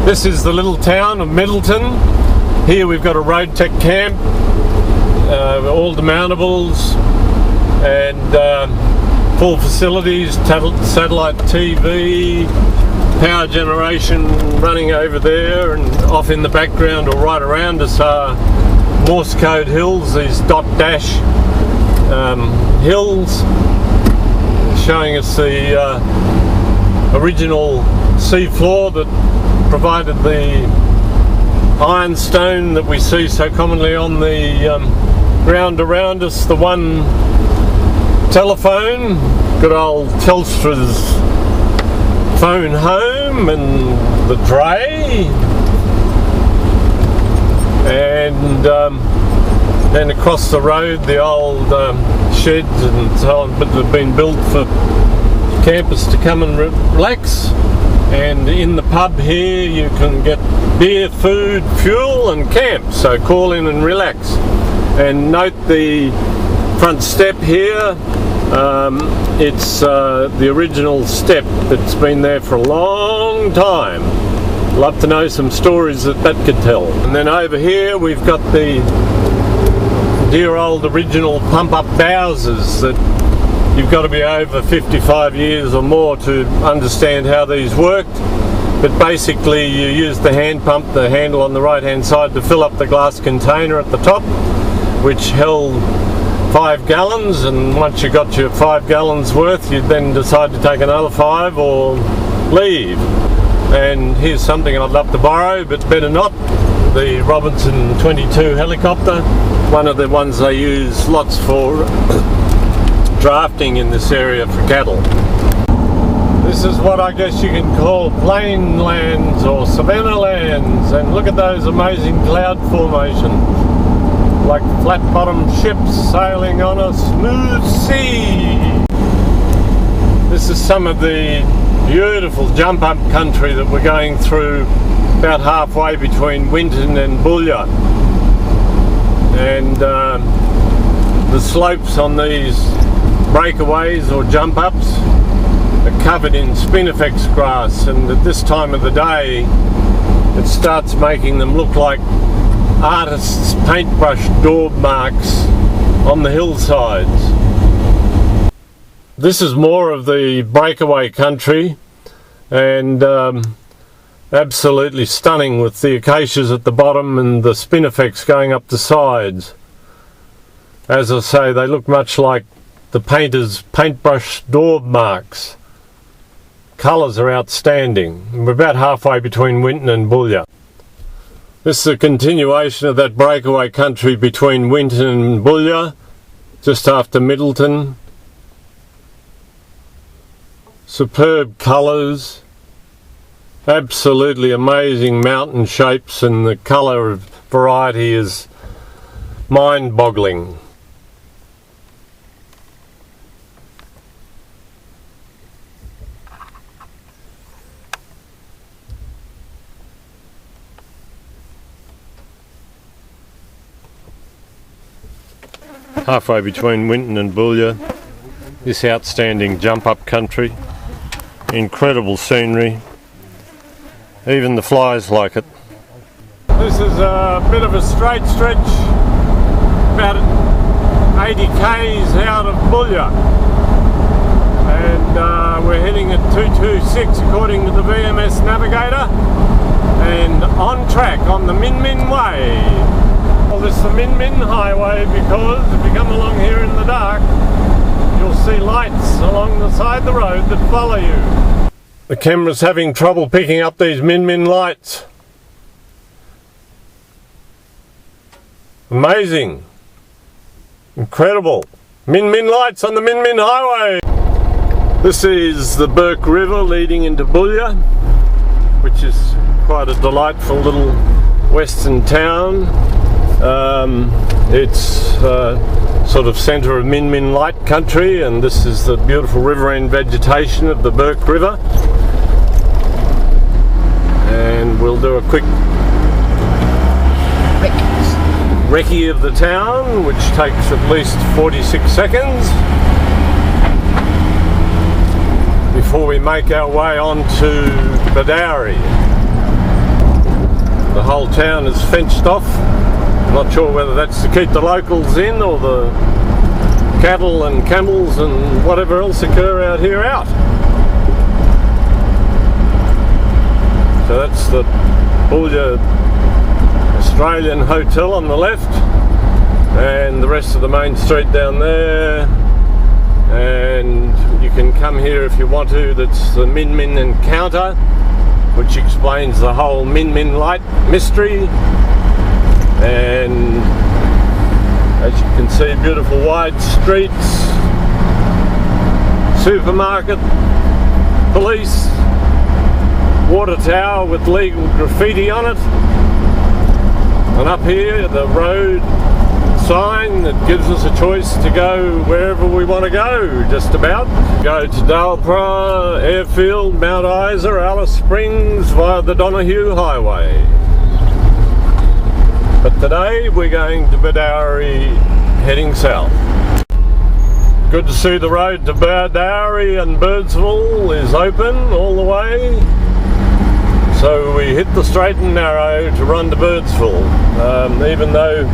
This is the little town of Middleton. Here we've got a road tech camp, all demountables and full facilities, satellite TV, power generation running over there, and off in the background or right around us are Morse code hills, these dot dash hills, showing us the original sea floor that provided the ironstone that we see so commonly on the ground around us, the one telephone, good old Telstra's phone home, and the dray, and then across the road the old sheds and so on, but they've been built for campers to come and relax. And in the pub here you can get beer, food, fuel and camp, so call in and relax. And note the front step here, it's the original step that's been there for a long time. Love to know some stories that could tell. And then over here we've got the dear old original pump up Bowsers that you've got to be over 55 years or more to understand how these worked, but basically you use the hand pump, the handle on the right hand side, to fill up the glass container at the top, which held 5 gallons, and once you got your 5 gallons worth you then decide to take another 5 or leave. And here's something I'd love to borrow but better not, the Robinson 22 helicopter, one of the ones they use lots for drafting in this area for cattle. This is what I guess you can call plain lands or savanna lands, and look at those amazing cloud formations, like flat bottom ships sailing on a smooth sea. This is some of the beautiful jump up country that we're going through about halfway between Winton and Boulia, and the slopes on these breakaways or jump ups are covered in spinifex grass, and at this time of the day it starts making them look like artists' paintbrush daub marks on the hillsides. This is more of the breakaway country, and absolutely stunning with the acacias at the bottom and the spinifex going up the sides. As I say, they look much like the painter's paintbrush daub marks. Colours are outstanding. We're about halfway between Winton and Boulia. This is a continuation of that breakaway country between Winton and Boulia, just after Middleton. Superb colours, absolutely amazing mountain shapes, and the colour variety is mind-boggling. Halfway between Winton and Boulia, this outstanding jump up country, incredible scenery, even the flies like it. This is a bit of a straight stretch, about 80 k's out of Boulia, and we're heading at 226 according to the VMS navigator, and on track on the Min Min Way. Well, this is the Min Min Highway because if you come along here in the dark, you'll see lights along the side of the road that follow you. The camera's having trouble picking up these Min Min lights. Amazing. Incredible. Min Min lights on the Min Min Highway. This is the Burke River leading into Boulia, which is quite a delightful little western town. It's sort of centre of Min Min light country, and this is the beautiful riverine vegetation of the Burke River. And we'll do a quick recce of the town, which takes at least 46 seconds before we make our way on to Bedourie. The whole town is fenced off. I'm not sure whether that's to keep the locals in or the cattle and camels and whatever else occur out here out. So that's the Boulia Australian Hotel on the left, and the rest of the main street down there. And you can come here if you want to. That's the Min Min Encounter, which explains the whole Min Min light mystery. And as you can see, beautiful wide streets, supermarket, police, water tower with legal graffiti on it, and up here the road sign that gives us a choice to go wherever we want to go, just about. Go to Dalpra, Airfield, Mount Isa, Alice Springs via the Donahue Highway. But today we're going to Bedourie, heading south. Good to see the road to Bedourie and Birdsville is open all the way. So we hit the straight and narrow to run to Birdsville. Even though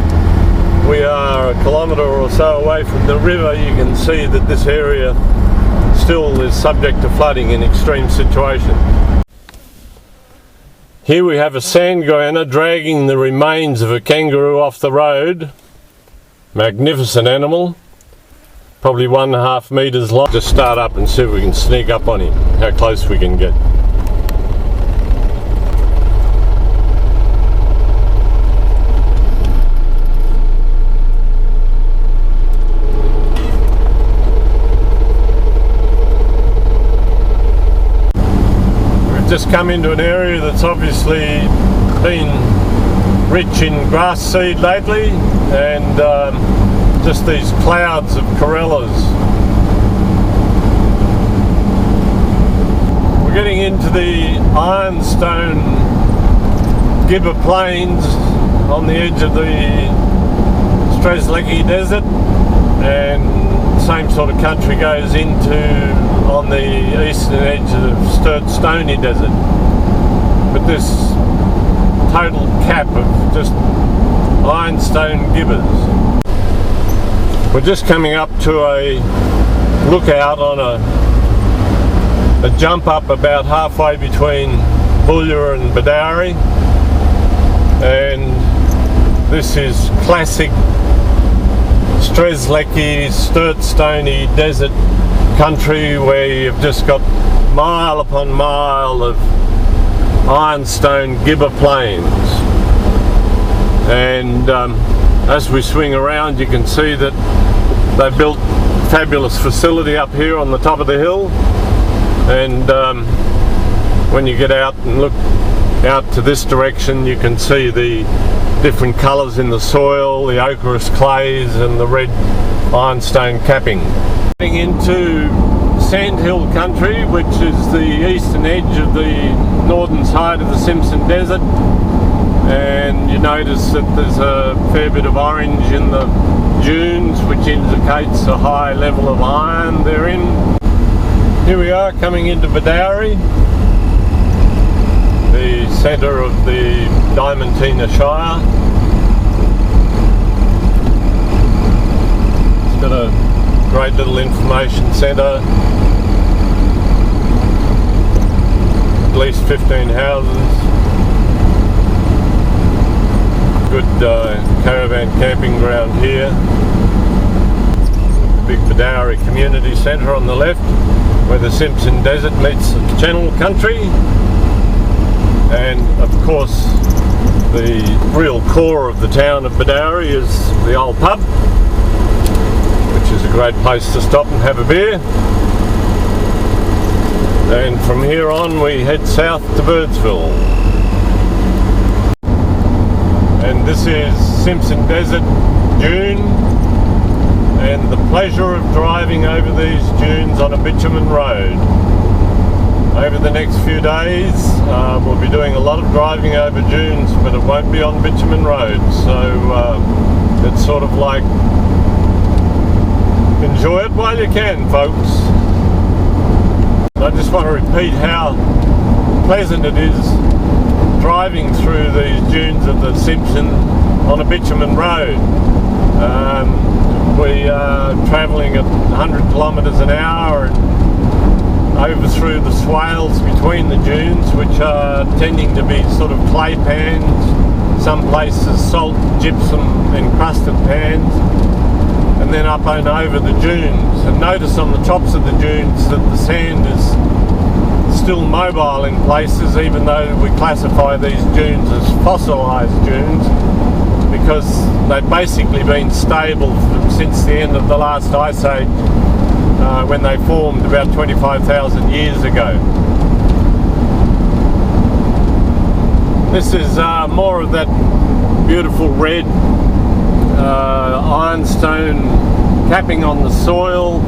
we are a kilometre or so away from the river, you can see that this area still is subject to flooding in extreme situations. Here we have a sand goanna dragging the remains of a kangaroo off the road. Magnificent animal, probably 1.5 metres long. Just start up and see if we can sneak up on him, how close we can get. Just come into an area that's obviously been rich in grass seed lately, and just these clouds of corellas. We're getting into the ironstone Gibber Plains on the edge of the Strzelecki Desert, and same sort of country goes into on the eastern edge of Stony Desert, with this total cap of just ironstone gibbers. We're just coming up to a lookout on a jump up about halfway between Boulia and Bedourie, and this is classic Strzelecki, Stony Desert country, where you've just got mile upon mile of ironstone Gibber Plains. And as we swing around, you can see that they built a fabulous facility up here on the top of the hill. And when you get out and look out to this direction, you can see the different colours in the soil, the ochreous clays and the red ironstone capping. Getting into Sandhill country, which is the eastern edge of the northern side of the Simpson Desert, and you notice that there's a fair bit of orange in the dunes, which indicates a high level of iron they're in. Here we are coming into Bedourie, the centre of the Diamantina Shire. It's got a great little information centre, at least 15 houses, good caravan camping ground here. Big Bedourie Community Centre on the left, where the Simpson Desert meets the Channel Country, and of course the real core of the town of Bedourie is the old pub, which is a great place to stop and have a beer. And from here on we head south to Birdsville. And this is Simpson Desert Dune, and the pleasure of driving over these dunes on a bitumen road. Over the next few days we'll be doing a lot of driving over dunes, but it won't be on bitumen roads, so it's sort of like enjoy it while you can, folks. I just want to repeat how pleasant it is driving through these dunes of the Simpson on a bitumen road. We are travelling at 100 kilometres an hour and over through the swales between the dunes, which are tending to be sort of clay pans, some places salt gypsum encrusted pans, and then up and over the dunes. And notice on the tops of the dunes that the sand is still mobile in places, even though we classify these dunes as fossilised dunes, because they've basically been stable since the end of the last ice age, when they formed about 25,000 years ago. This is more of that beautiful red ironstone capping on the soil,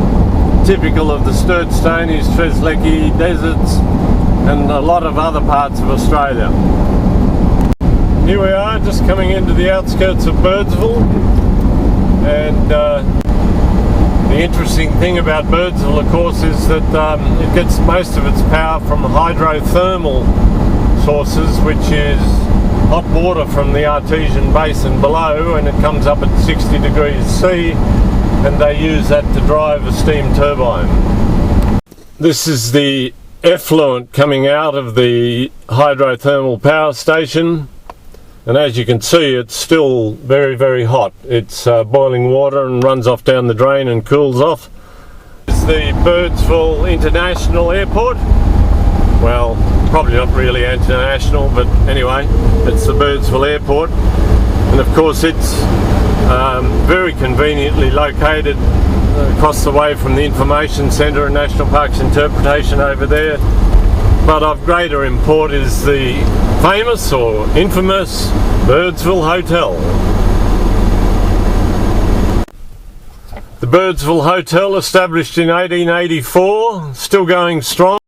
typical of the Sturtstonies, Treslecki deserts and a lot of other parts of Australia. Here we are, just coming into the outskirts of Birdsville, and the interesting thing about Birdsville, of course, is that it gets most of its power from hydrothermal sources, which is hot water from the artesian basin below, and it comes up at 60 degrees C, and they use that to drive a steam turbine. This is the effluent coming out of the hydrothermal power station. And as you can see, it's still very, very hot. It's boiling water and runs off down the drain and cools off. It's the Birdsville International Airport. Well, probably not really international, but anyway, it's the Birdsville Airport. And of course, it's very conveniently located across the way from the Information Centre and National Parks Interpretation over there. But of greater import is the famous or infamous Birdsville Hotel. The Birdsville Hotel, established in 1884, still going strong.